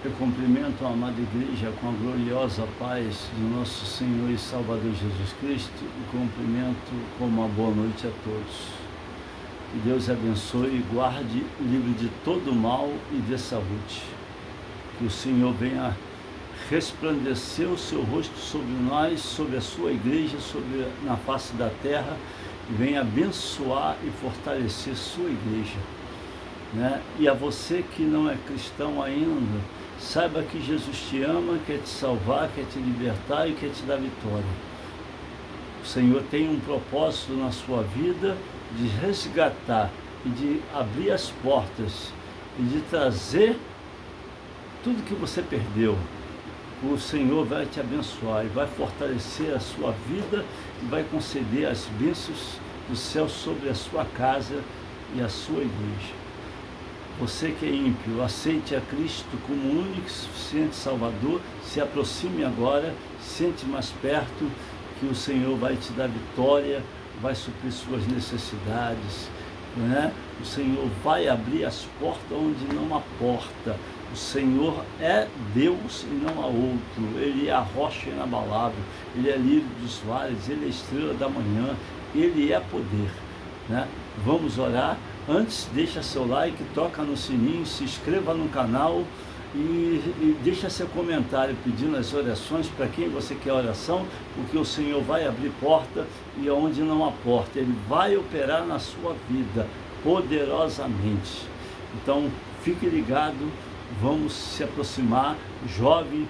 Eu cumprimento a amada igreja com a gloriosa paz do nosso Senhor e Salvador Jesus Cristo e cumprimento com uma boa noite a todos. Que Deus abençoe e guarde, livre de todo mal e de saúde. Que o Senhor venha resplandecer o seu rosto sobre nós, sobre a sua igreja, na face da terra, e venha abençoar e fortalecer sua igreja. E a você que não é cristão ainda, saiba que Jesus te ama, quer te salvar, quer te libertar e quer te dar vitória. O Senhor tem um propósito na sua vida de resgatar e de abrir as portas e de trazer tudo que você perdeu. O Senhor vai te abençoar e vai fortalecer a sua vida e vai conceder as bênçãos do céu sobre a sua casa e a sua igreja. Você que é ímpio, aceite a Cristo como único e suficiente Salvador, se aproxime agora, sente mais perto, que o Senhor vai te dar vitória, vai suprir suas necessidades, O Senhor vai abrir as portas onde não há porta. O Senhor é Deus e não há outro. Ele é a rocha inabalável, Ele é lírio dos vales, Ele é a estrela da manhã, Ele é poder. Vamos orar. Antes, deixa seu like, toca no sininho, se inscreva no canal e deixa seu comentário pedindo as orações para quem você quer oração, porque o Senhor vai abrir porta e onde não há porta, Ele vai operar na sua vida poderosamente. Então, fique ligado, vamos se aproximar, jovem,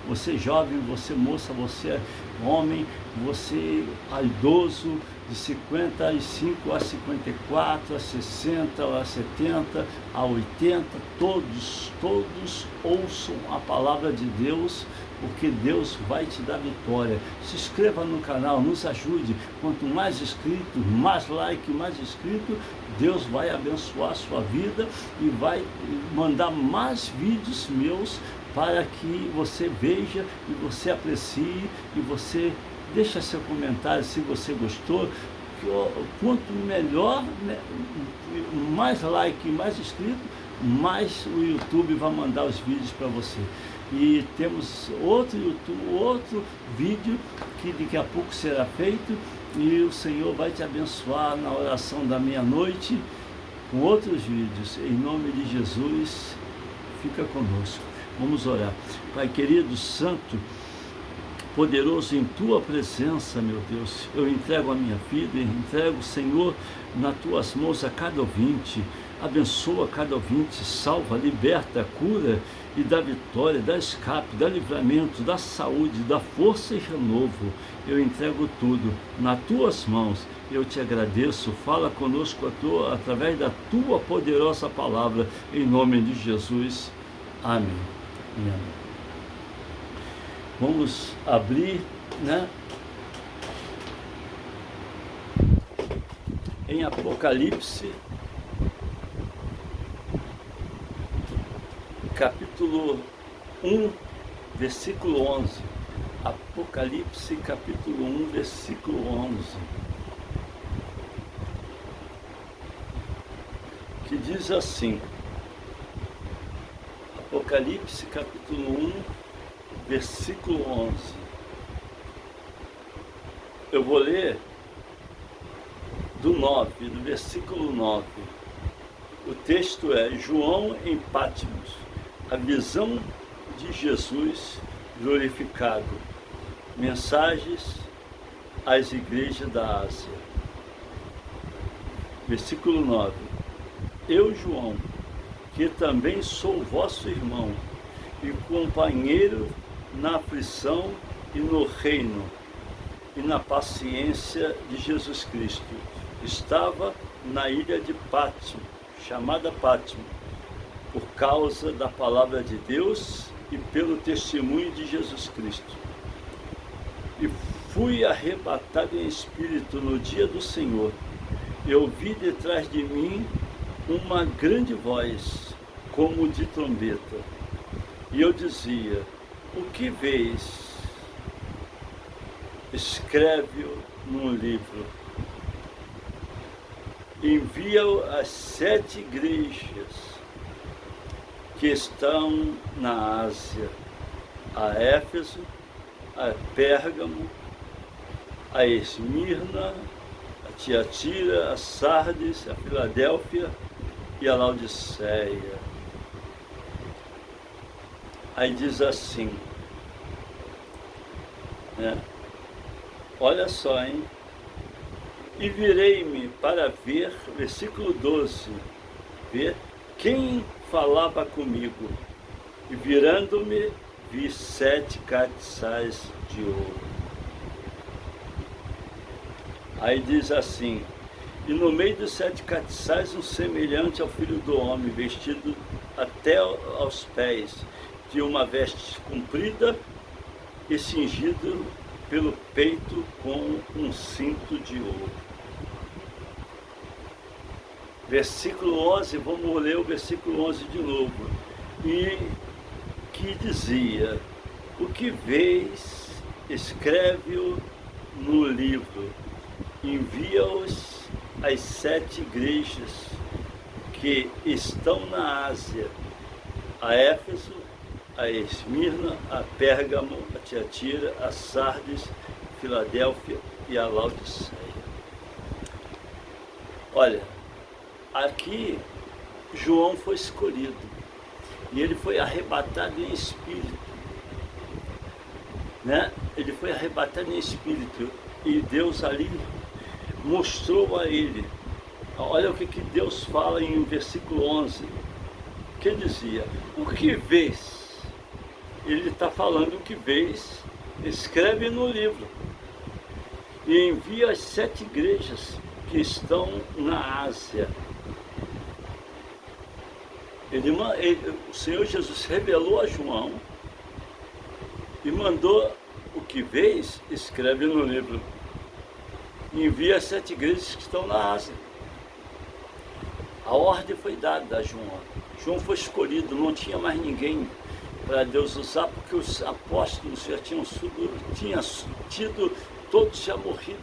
você moça, você homem, você idoso, de 55 a 54, a 60, a 70, a 80, todos ouçam a palavra de Deus, porque Deus vai te dar vitória. Se inscreva no canal, nos ajude. Quanto mais inscrito, mais like, mais inscrito, Deus vai abençoar a sua vida e vai mandar mais vídeos meus para que você veja e você aprecie e você deixa seu comentário se você gostou. Quanto melhor, mais like, mais inscrito, mais o YouTube vai mandar os vídeos para você. E temos outro vídeo que daqui a pouco será feito e o Senhor vai te abençoar na oração da meia-noite com outros vídeos. Em nome de Jesus, fica conosco. Vamos orar. Pai querido, santo, poderoso, em Tua presença, meu Deus, eu entrego a minha vida, entrego, Senhor, nas Tuas mãos a cada ouvinte. Abençoa cada ouvinte, salva, liberta, cura e dá vitória, dá escape, dá livramento, dá saúde, dá força e renovo. Eu entrego tudo nas Tuas mãos. Eu te agradeço, fala conosco através da Tua poderosa palavra, em nome de Jesus. Amém. Amém. Vamos abrir, em Apocalipse, capítulo 1, versículo 11. Apocalipse, capítulo 1, versículo 11. Que diz assim, Apocalipse, capítulo 1, versículo 11. Eu vou ler do versículo 9. O texto é João em Patmos, a visão de Jesus glorificado. Mensagens às igrejas da Ásia. Versículo 9. Eu, João, que também sou vosso irmão e companheiro na aflição e no reino e na paciência de Jesus Cristo, estava na ilha de Patmos, chamada Patmos, por causa da palavra de Deus e pelo testemunho de Jesus Cristo. E fui arrebatado em espírito no dia do Senhor. Eu ouvi detrás de mim uma grande voz, como de trombeta. E eu dizia, o que vês? Escreve-o num livro. Envia-o às 7 igrejas que estão na Ásia, a Éfeso, a Pérgamo, a Esmirna, a Tiatira, a Sardes, a Filadélfia e a Laodiceia. Aí diz assim, né? Olha só, hein? E virei-me para ver, versículo 12, ver quem falava comigo. E virando-me, vi 7 castiçais de ouro. Aí diz assim, e no meio dos 7 castiçais um semelhante ao Filho do Homem, vestido até aos pés, de uma veste comprida e cingido pelo peito com um cinto de ouro. Versículo 11, vamos ler o versículo 11 de novo. E que dizia, o que vês, escreve-o no livro, envia-os às 7 igrejas que estão na Ásia, a Éfeso, a Esmirna, a Pérgamo, a Tiatira, a Sardes, a Filadélfia e a Laodiceia. Olha, aqui João foi escolhido e ele foi arrebatado em espírito, né? Ele foi arrebatado em espírito e Deus ali mostrou a ele. Olha o que Deus fala em versículo 11, que dizia, o que vês? Ele está falando o que vês, escreve no livro e envia às 7 igrejas que estão na Ásia. O Senhor Jesus revelou a João e mandou o que vês, escreve no livro. Envia às 7 igrejas que estão na Ásia. A ordem foi dada a João. João foi escolhido, não tinha mais ninguém para Deus usar, porque os apóstolos já tinham tido, todos já morrido.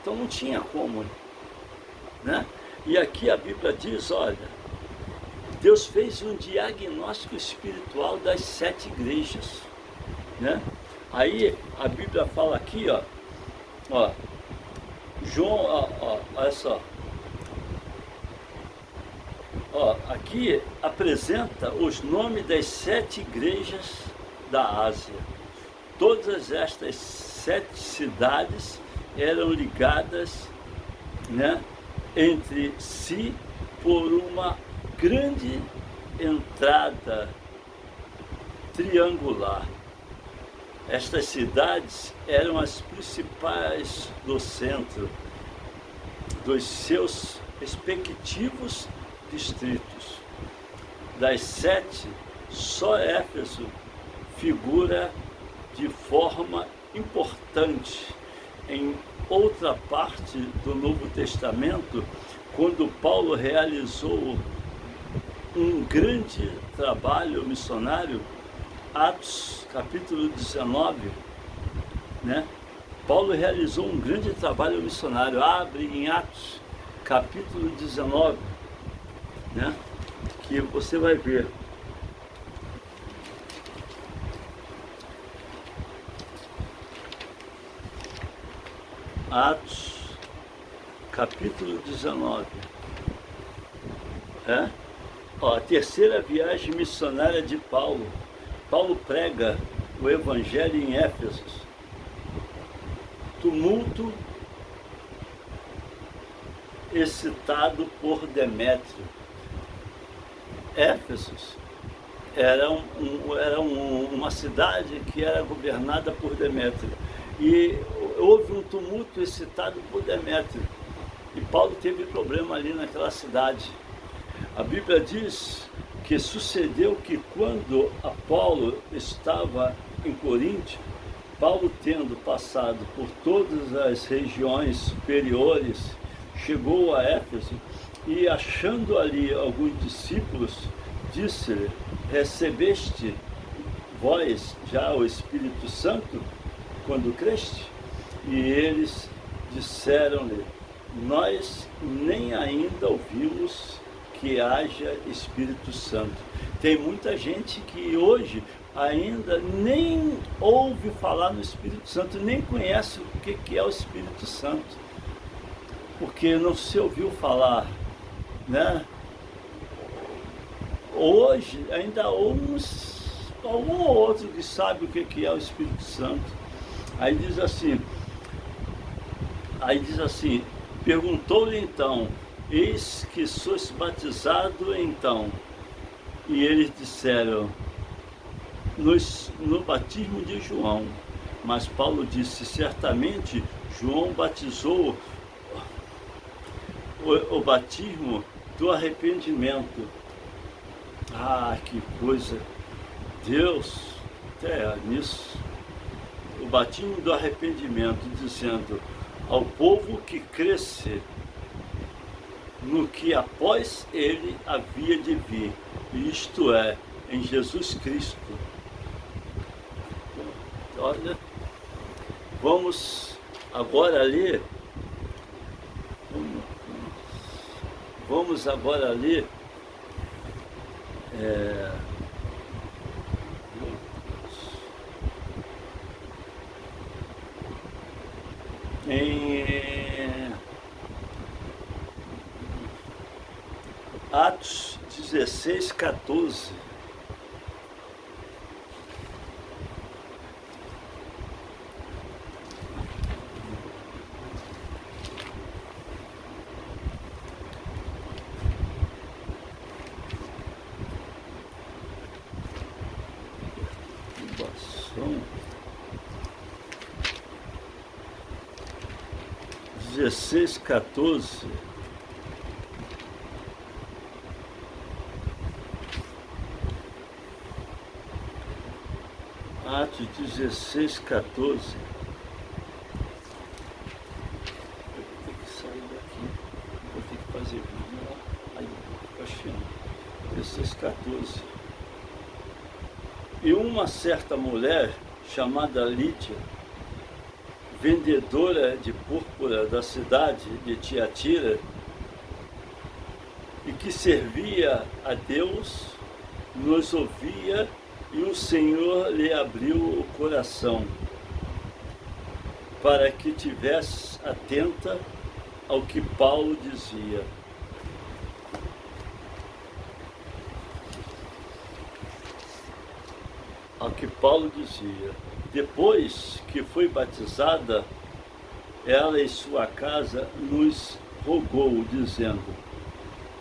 Então não tinha como, né? E aqui a Bíblia diz, olha, Deus fez um diagnóstico espiritual das 7 igrejas, né? Aí a Bíblia fala aqui, ó, João, olha só, aqui apresenta os nomes das 7 igrejas da Ásia. Todas estas 7 cidades eram ligadas, né, entre si por uma grande entrada triangular. Estas cidades eram as principais do centro dos seus respectivos distritos. Das 7, só Éfeso figura de forma importante em outra parte do Novo Testamento, quando Paulo realizou um grande trabalho missionário, Atos capítulo 19, né? Paulo realizou um grande trabalho missionário, abre em Atos capítulo 19, né? Que você vai ver. Atos capítulo 19. A terceira viagem missionária de Paulo. Paulo prega o evangelho em Éfeso. Tumulto excitado por Demétrio. Éfeso era uma cidade que era governada por Demétrio. E houve um tumulto excitado por Demétrio. E Paulo teve problema ali naquela cidade. A Bíblia diz que sucedeu que quando Apolo estava em Corinto, Paulo, tendo passado por todas as regiões superiores, chegou a Éfeso e, achando ali alguns discípulos, disse-lhe, recebeste vós já o Espírito Santo quando creste? E eles disseram-lhe, nós nem ainda ouvimos que haja Espírito Santo. Tem muita gente que hoje ainda nem ouve falar no Espírito Santo, nem conhece o que é o Espírito Santo, porque não se ouviu falar, né? Hoje ainda há algum ou outro que sabe o que é o Espírito Santo. Aí diz assim, perguntou-lhe então, eis que sois batizado então. E eles disseram, no batismo de João. Mas Paulo disse, certamente João batizou o batismo do arrependimento. Ah, que coisa! Deus, até nisso, o batismo do arrependimento, dizendo ao povo que cresce no que após ele havia de vir, isto é, em Jesus Cristo. Olha, vamos agora ler, vamos agora ler em Atos 16, 14. Incubação. 16, 14. Atos 16, 14. Eu vou ter que sair daqui. Vou ter que fazer vídeo lá. Aí, achando. 16, 14. E uma certa mulher, chamada Lídia, vendedora de púrpura da cidade de Tiatira, e que servia a Deus, nos ouvia, e o Senhor lhe abriu o coração, para que tivesse atenta ao que Paulo dizia. Ao que Paulo dizia. Depois que foi batizada, ela e sua casa nos rogou, dizendo,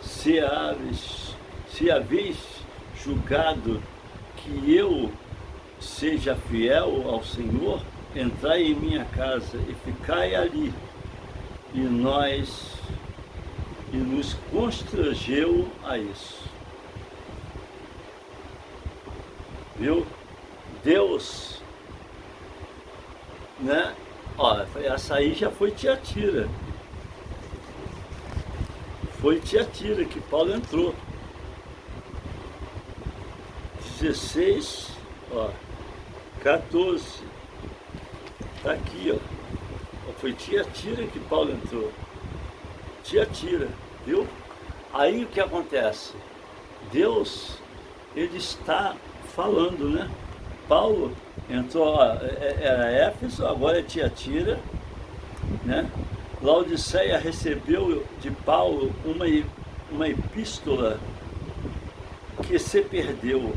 se haveis julgado que eu seja fiel ao Senhor, entrai em minha casa e ficai ali. E nos constrangeu a isso. Viu? Deus, né? Olha, essa aí já foi Tiatira. Foi Tiatira que Paulo entrou. 16, 14. Tá aqui, ó. Foi Tiatira que Paulo entrou. Tiatira, viu? Aí o que acontece? Deus, ele está falando, né? Paulo entrou, era Éfeso, agora é Tiatira, né? Laodiceia recebeu de Paulo uma epístola que se perdeu.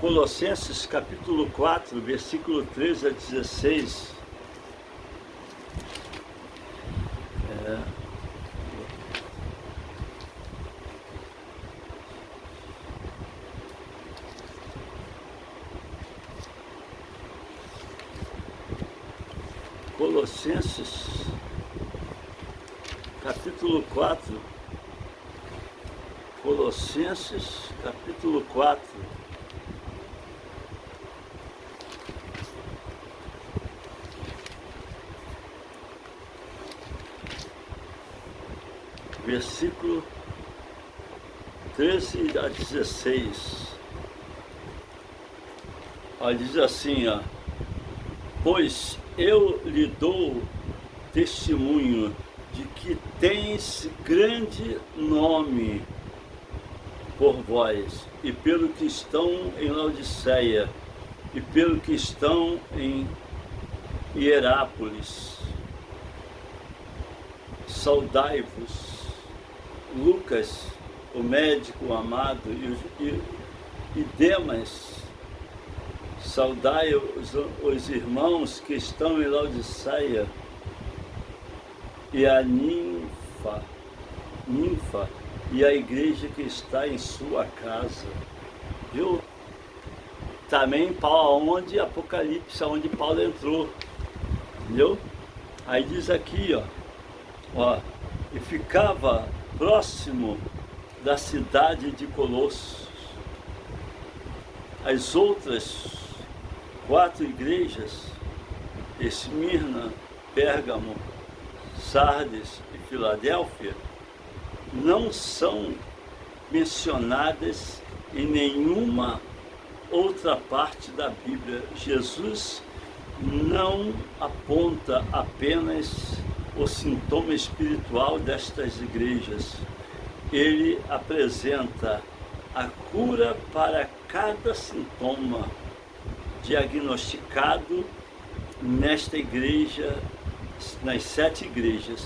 Colossenses capítulo 4, versículo 13 a 16. Colossenses capítulo 4. Colossenses capítulo 4. Versículo 13 a 16. Diz assim, ó. Pois eu lhe dou testemunho de que tens grande nome por vós, e pelo que estão em Laodiceia, e pelo que estão em Hierápolis. Saudai-vos. Lucas, o médico amado, e Demas, saudai os irmãos que estão em Laodiceia, e a ninfa, e a igreja que está em sua casa. Viu? Também onde Apocalipse, onde Paulo entrou. Entendeu? Aí diz aqui, ó, e ficava próximo da cidade de Colossos. As outras 4 igrejas, Esmirna, Pérgamo, Sardes e Filadélfia, não são mencionadas em nenhuma outra parte da Bíblia. Jesus não aponta apenas o sintoma espiritual destas igrejas. Ele apresenta a cura para cada sintoma diagnosticado nesta igreja, nas 7 igrejas.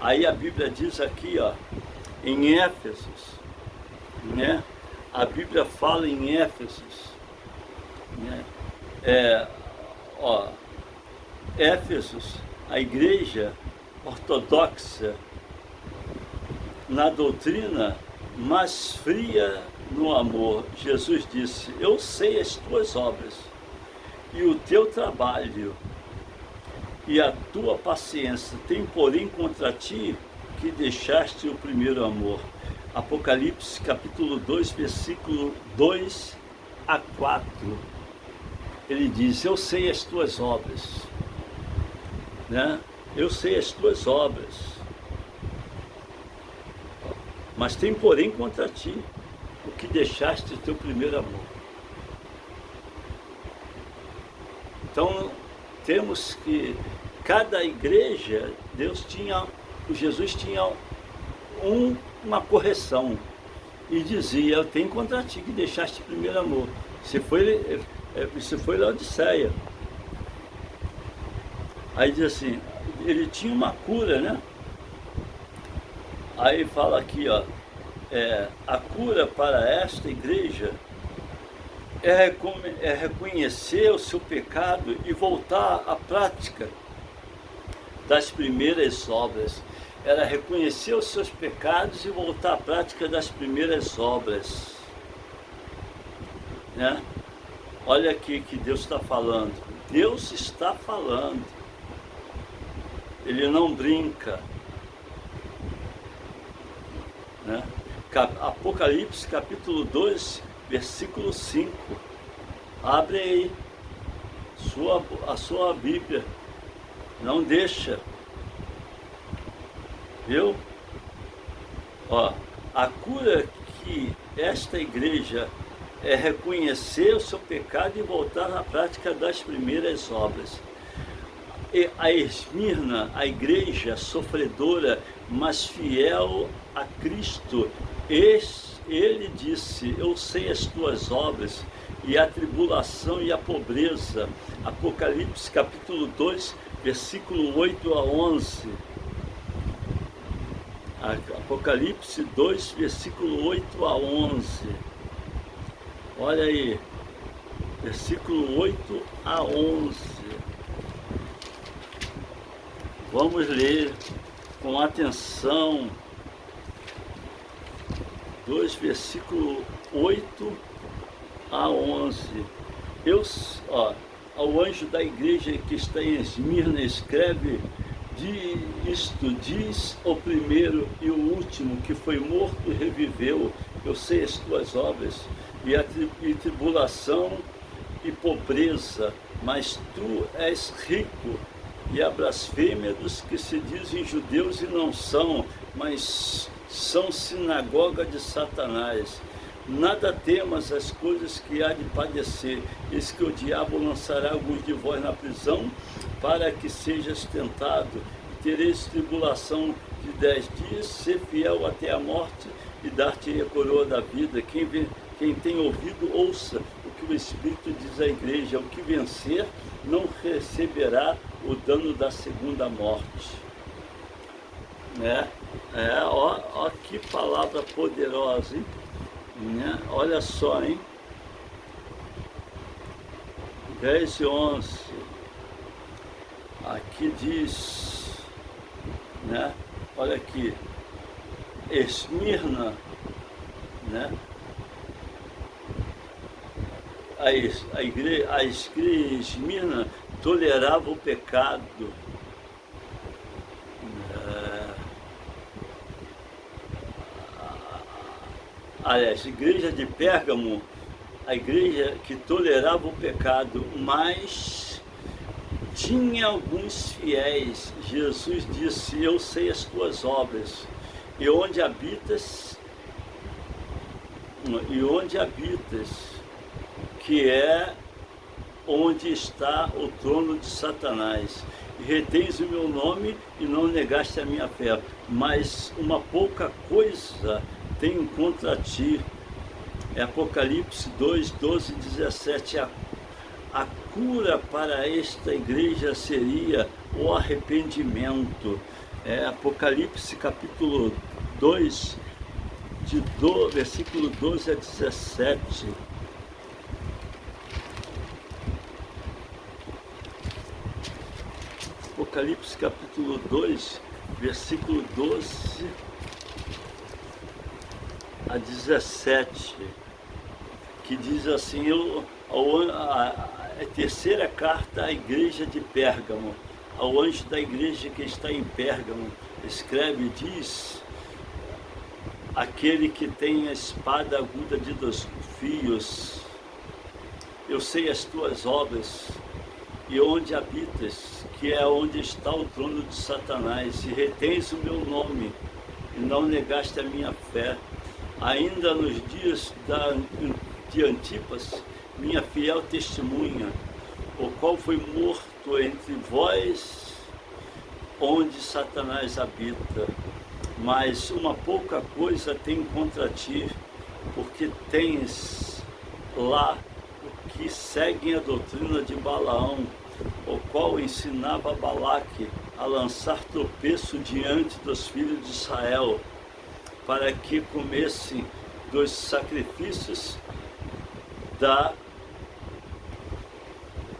Aí a Bíblia diz aqui, em Éfesos, né? A Bíblia fala em Éfesos, né? Éfesos, a igreja ortodoxa na doutrina, mas fria no amor. Jesus disse: eu sei as tuas obras e o teu trabalho e a tua paciência, tem porém contra ti que deixaste o primeiro amor. Apocalipse capítulo 2, versículo 2 a 4. Ele diz: eu sei as tuas obras, né? Eu sei as tuas obras, mas tem porém contra ti o que deixaste o teu primeiro amor. Então temos que, cada igreja, Jesus tinha uma correção e dizia: eu tenho contra ti que deixaste o primeiro amor. Se foi Laodiceia. Aí diz assim, ele tinha uma cura, né? Aí fala aqui, a cura para esta igreja é reconhecer o seu pecado e voltar à prática das primeiras obras. Era reconhecer os seus pecados e voltar à prática das primeiras obras, né? Olha aqui que Deus está falando. Deus está falando. Ele não brinca, né? Apocalipse capítulo 2, versículo 5. Abre aí a sua Bíblia. Não deixa. Viu? A cura que esta igreja é reconhecer o seu pecado e voltar à prática das primeiras obras. E a Esmirna, a igreja sofredora, mas fiel a Cristo, ele disse: eu sei as tuas obras e a tribulação e a pobreza. Apocalipse capítulo 2, versículo 8 a 11. Apocalipse 2, versículo 8 a 11. Olha aí, versículo 8 a 11. Vamos ler com atenção. 2, versículo 8 a 11. Ao anjo da igreja que está em Esmirna escreve: isto diz o primeiro e o último, que foi morto e reviveu. Eu sei as tuas obras, e tribulação e pobreza, mas tu és rico, e a blasfêmia dos que se dizem judeus e não são, mas são sinagoga de Satanás. Nada temas as coisas que há de padecer, eis que o diabo lançará alguns de vós na prisão, para que sejas tentado, e tereis tribulação de 10 dias, ser fiel até a morte, e dar-te a coroa da vida. Quem tem ouvido, ouça o que o Espírito diz à igreja. O que vencer não receberá o dano da segunda morte. Ó que palavra poderosa, hein? Olha só, hein? 10 e 11. Aqui diz, olha aqui, Esmirna, a igreja Esmirna tolerava o pecado. Aliás, a igreja de Pérgamo, a igreja que tolerava o pecado, mas tinha alguns fiéis. Jesus disse: eu sei as tuas obras, e onde habitas, que é onde está o trono de Satanás. E retens o meu nome e não negaste a minha fé, mas uma pouca coisa tenho contra ti. É Apocalipse 2, 12 e 17. A cura para esta igreja seria o arrependimento. É Apocalipse capítulo 2, versículo 12 a 17. Apocalipse capítulo 2, versículo 12 a 17, que diz assim: a terceira carta à igreja de Pérgamo, ao anjo da igreja que está em Pérgamo, escreve e diz: aquele que tem a espada aguda de 2 fios, eu sei as tuas obras, e onde habitas, que é onde está o trono de Satanás, e retens o meu nome, e não negaste a minha fé. Ainda nos dias de Antipas, minha fiel testemunha, o qual foi morto entre vós, onde Satanás habita. Mas uma pouca coisa tenho contra ti, porque tens lá o que seguem a doutrina de Balaão, o qual ensinava Balaque a lançar tropeço diante dos filhos de Israel, para que comessem dos sacrifícios da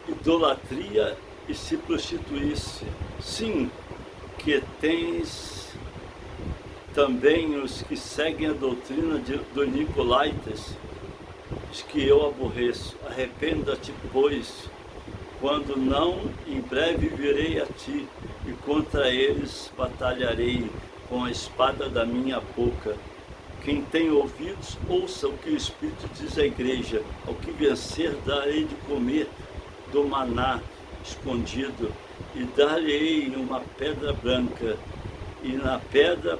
idolatria e se prostituísse. Sim, que tens também os que seguem a doutrina dos Nicolaitas, os que eu aborreço. Arrependa-te, pois, quando não, em breve virei a ti, e contra eles batalharei com a espada da minha boca. Quem tem ouvidos, ouça o que o Espírito diz à igreja. Ao que vencer, darei de comer do maná escondido, e dar-lhe-ei uma pedra branca, e na pedra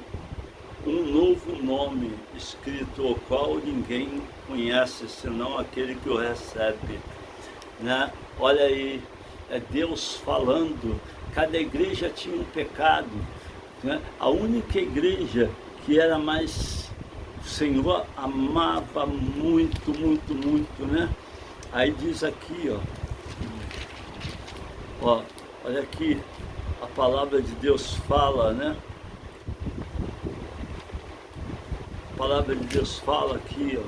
um novo nome escrito, o qual ninguém conhece, senão aquele que o recebe. Olha aí, é Deus falando. Cada igreja tinha um pecado. A única igreja que era mais, o Senhor amava muito, muito, muito, Aí diz aqui, olha aqui, a palavra de Deus fala, A palavra de Deus fala aqui,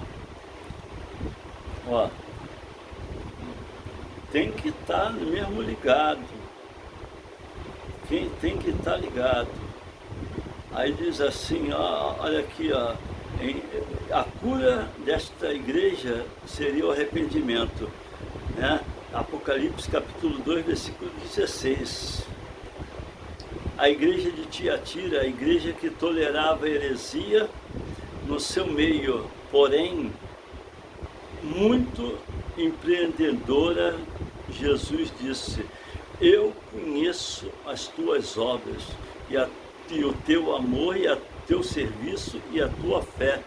tem que estar mesmo ligado. Quem tem que estar ligado? Aí diz assim, olha aqui, a cura desta igreja seria o arrependimento, Apocalipse capítulo 2, versículo 16. A igreja de Tiatira, a igreja que tolerava a heresia no seu meio, porém muito empreendedora, Jesus disse: eu conheço as tuas obras, e o teu amor, e o teu serviço, e a tua fé,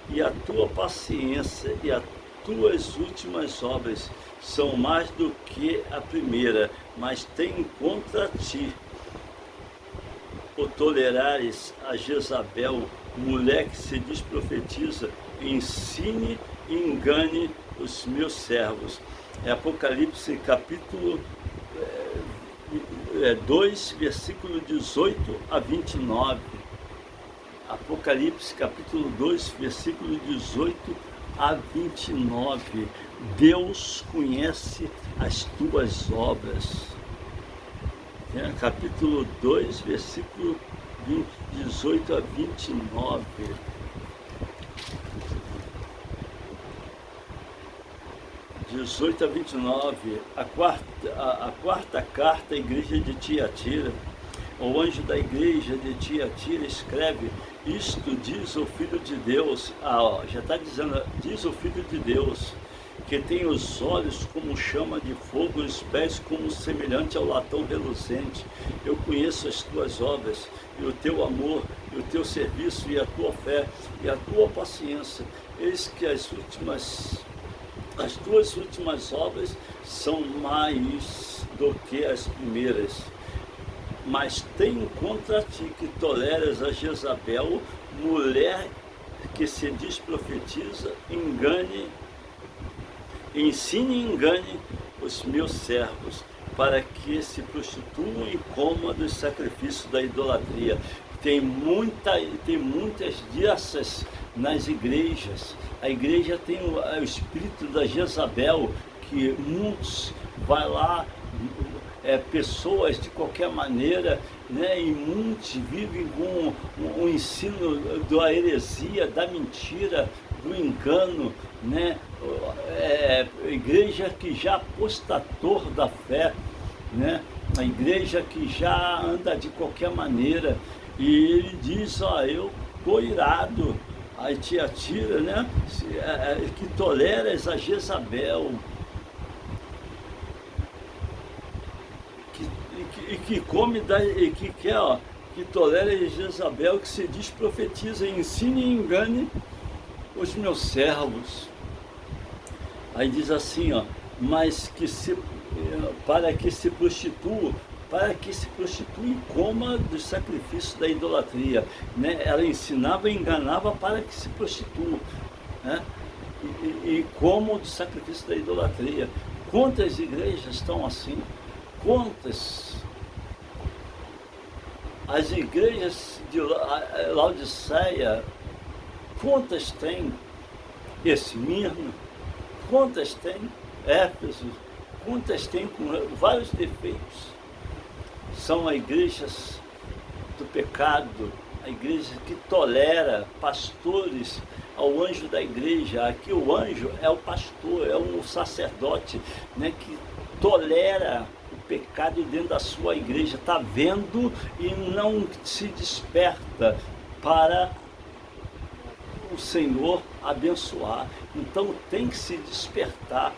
e a tua paciência, e as tuas últimas obras são mais do que a primeira, mas tenho contra ti o tolerares a Jezabel, mulher que se diz profetiza, ensine e engane os meus servos. É Apocalipse capítulo 2, versículo 18 a 29. Apocalipse capítulo 2, versículo 18 a 29. Deus conhece as tuas obras. Capítulo 2, versículo 18 a 29. A 29, a quarta carta à igreja de Tiatira. O anjo da igreja de Tiatira escreve: isto diz o Filho de Deus. Já está dizendo, diz o Filho de Deus, que tem os olhos como chama de fogo, os pés como semelhante ao latão reluzente. Eu conheço as tuas obras, e o teu amor, e o teu serviço, e a tua fé, e a tua paciência. Eis que as tuas últimas obras são mais do que as primeiras. Mas tenho contra ti que toleras a Jezabel, mulher que se diz profetiza, ensine e engane os meus servos, para que se prostituam e comam dos sacrifícios da idolatria. Tem muitas dessas nas igrejas. A igreja tem o espírito da Jezabel, que muitos vai lá, pessoas de qualquer maneira, né, e muitos vivem com o ensino da heresia, da mentira, do engano, né? Igreja que já apostatou da fé, né? A igreja que já anda de qualquer maneira. E ele diz: eu estou irado. Aí Tiatira, né? Que toleras a Jezabel, que come e que quer, que tolera a Jezabel, que se diz profetiza, ensine e engane os meus servos. Aí diz assim, mas para que se prostitua e coma dos sacrifícios da idolatria, né? Ela ensinava e enganava para que se prostitua, né? E como dos sacrifícios da idolatria. Quantas igrejas estão assim? Quantas? As igrejas de Laodiceia, quantas tem? Esmirna, quantas tem? Éfeso, quantas tem com vários defeitos? São igrejas do pecado, a igreja que tolera pastores ao anjo da igreja. Aqui o anjo é o pastor, é um sacerdote, né, que tolera o pecado dentro da sua igreja, está vendo e não se desperta para o Senhor abençoar. Então tem que se despertar,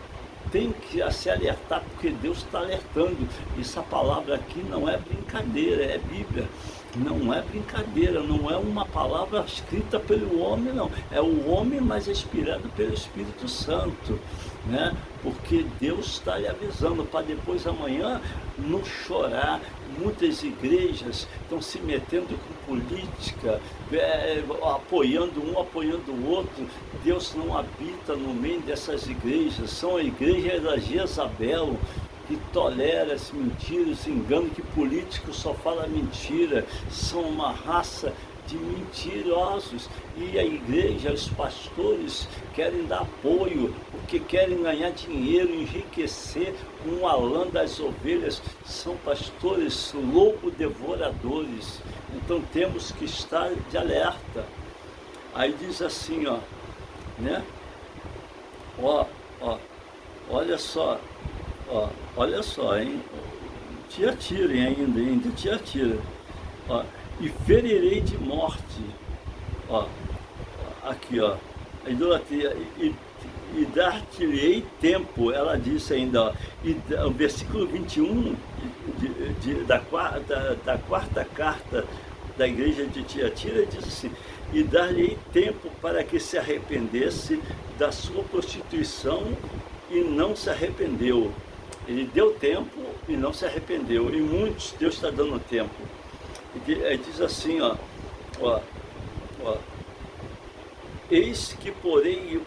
tem que se alertar, porque Deus está alertando. Essa palavra aqui não é brincadeira, é Bíblia. Não é brincadeira, não é uma palavra escrita pelo homem, não. É o homem, mas inspirado pelo Espírito Santo, né? Porque Deus está lhe avisando para depois amanhã não chorar. Muitas igrejas estão se metendo com política, apoiando um, apoiando o outro. Deus não habita no meio dessas igrejas. São a igreja da Jezabel, que tolera as mentiras, engano, que político só fala mentira. São uma raça de mentirosos, e a igreja, os pastores querem dar apoio, porque querem ganhar dinheiro, enriquecer com a lã das ovelhas. São pastores lobo devoradores. Então temos que estar de alerta. Aí diz assim, né? Olha só, hein? Tiatira ainda Tiatira. E ferirei de morte, aqui, a idolatria, e dar-te-ei tempo. Ela disse ainda, o versículo 21 da quarta carta da igreja de Tiatira diz assim: e dar-lhe tempo para que se arrependesse da sua prostituição, e não se arrependeu. Ele deu tempo e não se arrependeu. E muitos Deus está dando tempo. Diz assim, Ó, eis que porei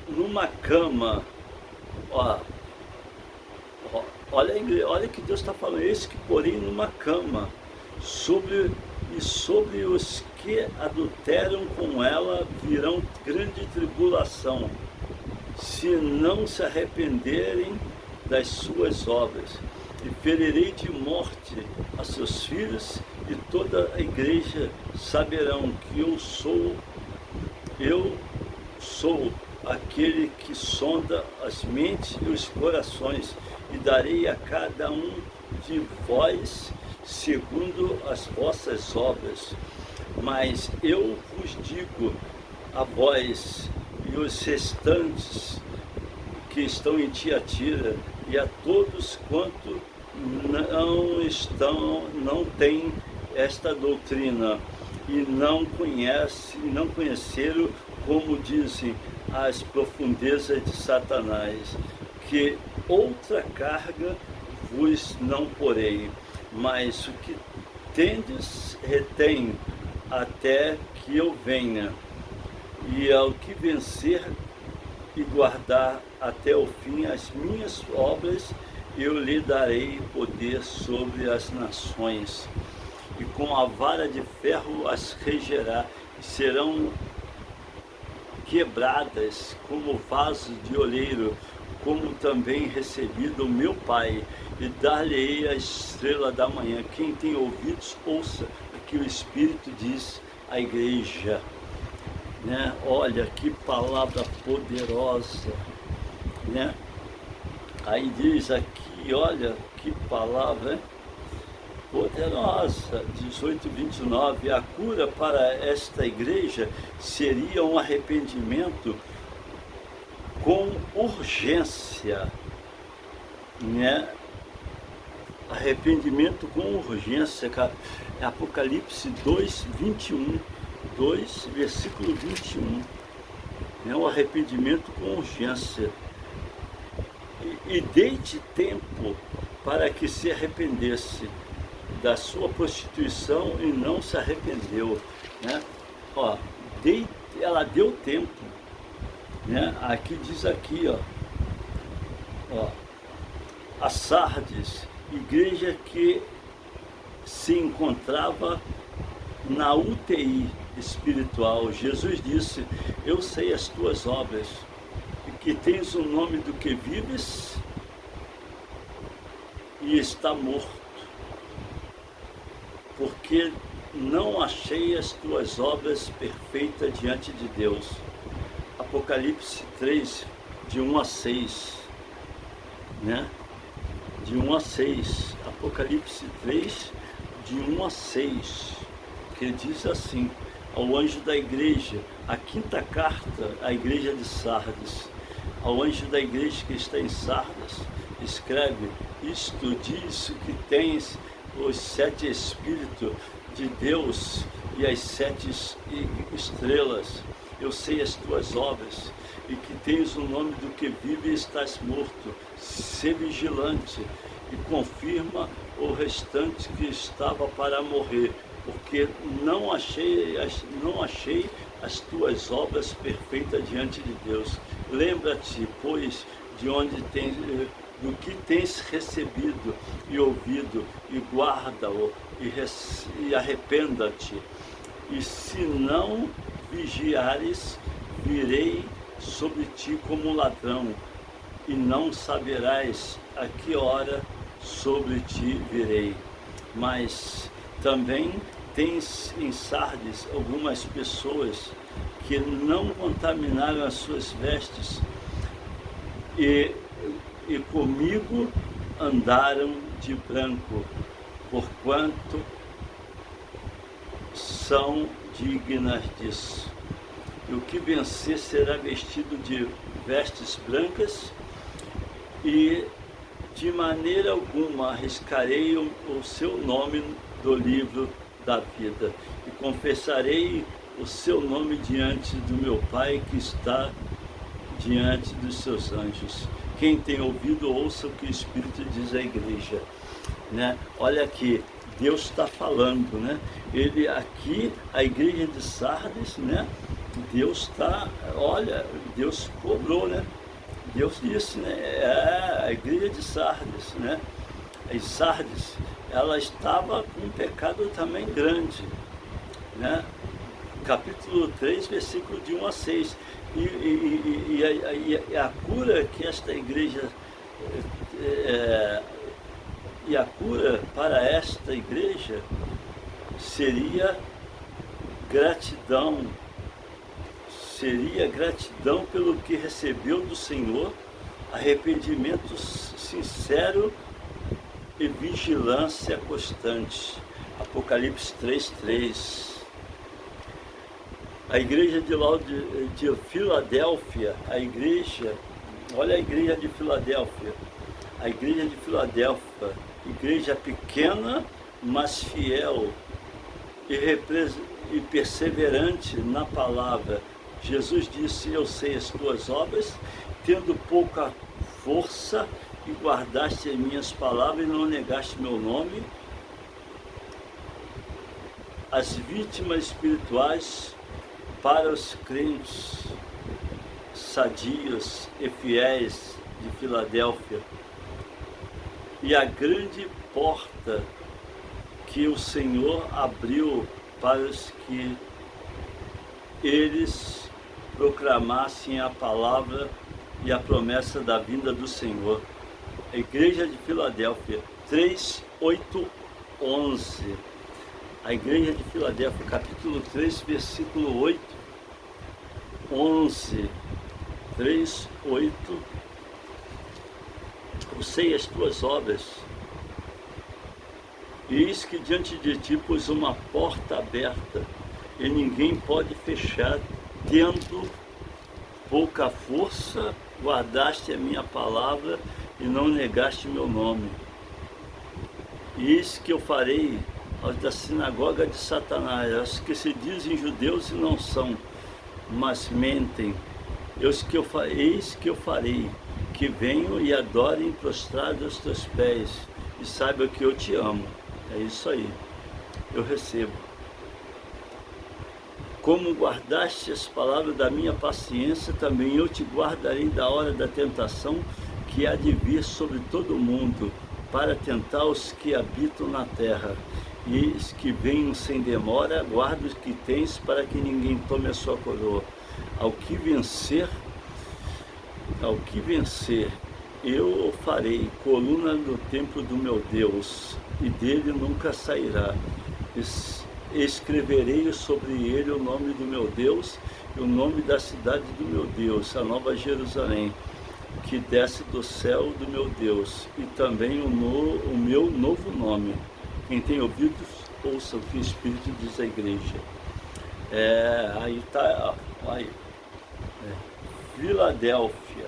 numa cama, ó, olha que Deus está falando, eis que porém numa cama, sobre os que adulteram com ela virão grande tribulação, se não se arrependerem das suas obras. E ferirei de morte a seus filhos, e toda a igreja saberão que eu sou aquele que sonda as mentes e os corações, e darei a cada um de vós segundo as vossas obras. Mas eu vos digo a vós e os restantes que estão em Tiatira, e a todos quanto não têm esta doutrina, e não conheceram, como dizem, as profundezas de Satanás, que outra carga vos não porei, mas o que tendes retém até que eu venha, e ao que vencer e guardar até o fim as minhas obras, eu lhe darei poder sobre as nações, e com a vara de ferro as regerá, e serão quebradas como vaso de oleiro, como também recebi do meu Pai, e dar-lhe-ei a estrela da manhã. Quem tem ouvidos, ouça o que o Espírito diz à igreja. Né? Olha que palavra poderosa, né? Aí diz aqui, olha que palavra poderosa, 18:29, a cura para esta igreja seria um arrependimento com urgência, né? Arrependimento com urgência, cara. Apocalipse 2:21, 2, versículo 21, é um arrependimento com urgência. E dei-te tempo para que se arrependesse da sua prostituição e não se arrependeu, né? Ó, ela deu tempo, né? Aqui diz aqui, ó, a Sardes, igreja que se encontrava na UTI espiritual. Jesus disse: eu sei as tuas obras, e que tens o nome do que vives e está morto, porque não achei as tuas obras perfeitas diante de Deus. Apocalipse 3, de 1 a 6, né? De 1 a 6, Apocalipse 3, de 1 a 6, que diz assim: ao anjo da igreja, a quinta carta à igreja de Sardes, ao anjo da igreja que está em Sardes, escreve: isto diz que tens os 7 Espíritos de Deus e as 7 estrelas. Eu sei as tuas obras, e que tens o nome do que vive e estás morto. Sê vigilante e confirma o restante que estava para morrer, porque não achei as tuas obras perfeitas diante de Deus. Lembra-te, pois, do que tens recebido e ouvido, e guarda-o, e arrependa-te. E se não vigiares, virei sobre ti como ladrão, e não saberás a que hora sobre ti virei. Mas também tens em Sardes algumas pessoas que não contaminaram as suas vestes, e comigo andaram de branco, porquanto são dignas disso. E o que vencer será vestido de vestes brancas, e de maneira alguma arriscarei o seu nome do livro da vida, e confessarei o seu nome diante do meu Pai que está diante dos seus anjos. Quem tem ouvido, ouça o que o Espírito diz à igreja, né? Olha aqui, Deus está falando, né? Ele aqui, a igreja de Sardes, né? Deus está, olha, Deus cobrou, né? Deus disse, né? A igreja de Sardes, né? Em Sardes, ela estava com um pecado também grande, né? Capítulo 3, versículo de 1 a 6. E a cura que esta igreja, e a cura para esta igreja seria gratidão pelo que recebeu do Senhor, arrependimento sincero e vigilância constante. Apocalipse 3:3. A igreja de Filadélfia, olha a igreja de Filadélfia, igreja pequena, mas fiel e perseverante na palavra. Jesus disse, eu sei as tuas obras, tendo pouca força, e guardaste as minhas palavras e não negaste meu nome. As vítimas espirituais para os crentes sadios e fiéis de Filadélfia. E a grande porta que o Senhor abriu para os que eles proclamassem a palavra e a promessa da vinda do Senhor. A igreja de Filadélfia, 3:8-11. A igreja de Filadélfia, capítulo 3, versículo 8, 11. 3:8. Eu sei as tuas obras, eis que diante de ti pus uma porta aberta, e ninguém pode fechar, tendo pouca força, guardaste a minha palavra e não negaste meu nome. Eis que eu farei aos da sinagoga de Satanás, aos que se dizem judeus e não são, mas mentem. Eis que eu farei, que venham e adorem prostrados aos teus pés, e saibam que eu te amo. É isso aí, eu recebo. Como guardaste as palavras da minha paciência, também eu te guardarei da hora da tentação que há de vir sobre todo o mundo, para tentar os que habitam na terra. E os que venham sem demora, guarda os que tens, para que ninguém tome a sua coroa. Ao que vencer, eu o farei coluna no templo do meu Deus, e dele nunca sairá. Escreverei sobre ele o nome do meu Deus e o nome da cidade do meu Deus, a Nova Jerusalém, que desce do céu do meu Deus, e também o meu novo nome. Quem tem ouvidos, ouça o que o Espírito diz à igreja. Aí está, Filadélfia.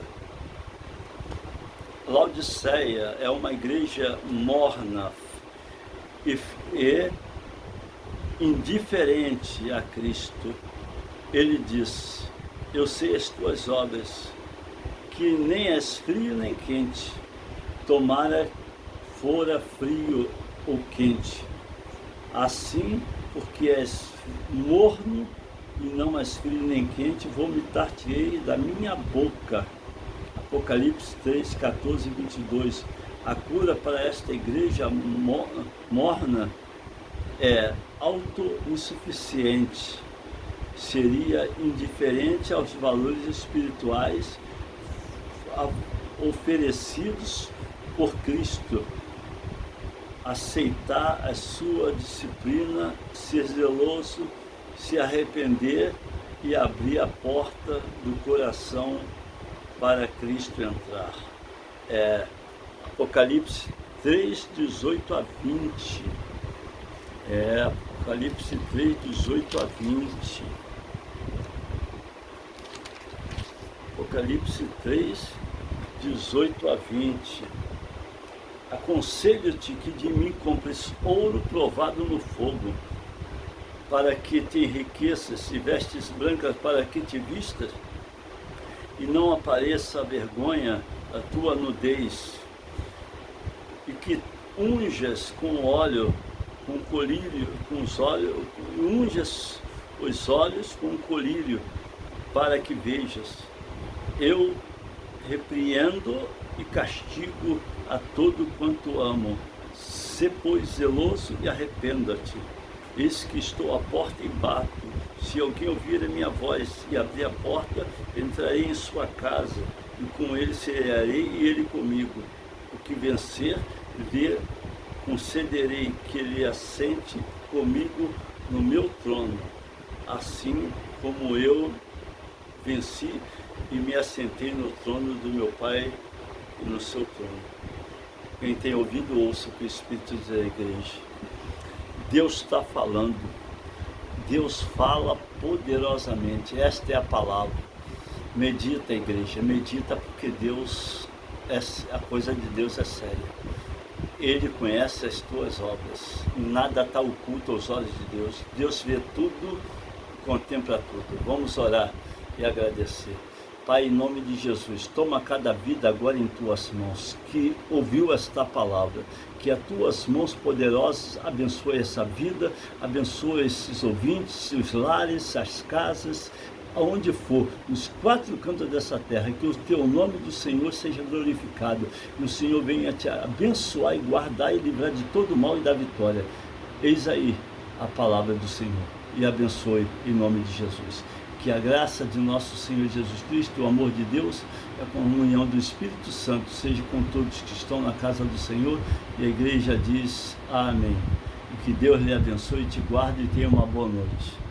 Laodiceia é uma igreja morna e indiferente a Cristo. Ele diz, eu sei as tuas obras, que nem és frio nem quente, tomara fora frio ou quente. Assim, porque és morno e não és frio nem quente, vomitar-te-ei da minha boca. Apocalipse 3, 14 e 22. A cura para esta igreja morna é autossuficiente, seria indiferente aos valores espirituais oferecidos por Cristo, aceitar a sua disciplina, ser zeloso, se arrepender e abrir a porta do coração para Cristo entrar. Apocalipse 3, 18 a 20. Apocalipse 3, 18 a 20. Apocalipse 3, 18 a 20. Aconselho-te que de mim compres ouro provado no fogo, para que te enriqueças, e vestes brancas para que te vistas, e não apareça a vergonha a tua nudez, e que unjas com óleo com colírio, com os olhos, unge os olhos com colírio, para que vejas. Eu repreendo e castigo a todo quanto amo. Sê, pois, zeloso e arrependa-te. Eis que estou à porta e bato. Se alguém ouvir a minha voz e abrir a porta, entrarei em sua casa, e com ele cearei e ele comigo. O que vencer, lhe concederei que ele assente comigo no meu trono, assim como eu venci e me assentei no trono do meu Pai e no seu trono. Quem tem ouvido, ouça o que o Espírito diz à igreja. Deus está falando, Deus fala poderosamente, esta é a palavra. Medita, igreja, medita, porque Deus, a coisa de Deus é séria. Ele conhece as tuas obras, nada está oculto aos olhos de Deus. Deus vê tudo, contempla tudo. Vamos orar e agradecer. Pai, em nome de Jesus, toma cada vida agora em tuas mãos, que ouviu esta palavra, que as tuas mãos poderosas abençoe essa vida, abençoe esses ouvintes, os lares, as casas, aonde for, nos quatro cantos dessa terra, que o teu nome do Senhor seja glorificado, que o Senhor venha te abençoar e guardar e livrar de todo mal e da vitória. Eis aí a palavra do Senhor, e abençoe em nome de Jesus. Que a graça de nosso Senhor Jesus Cristo, o amor de Deus, a comunhão do Espírito Santo seja com todos que estão na casa do Senhor, e a igreja diz amém. E que Deus lhe abençoe, te guarde e tenha uma boa noite.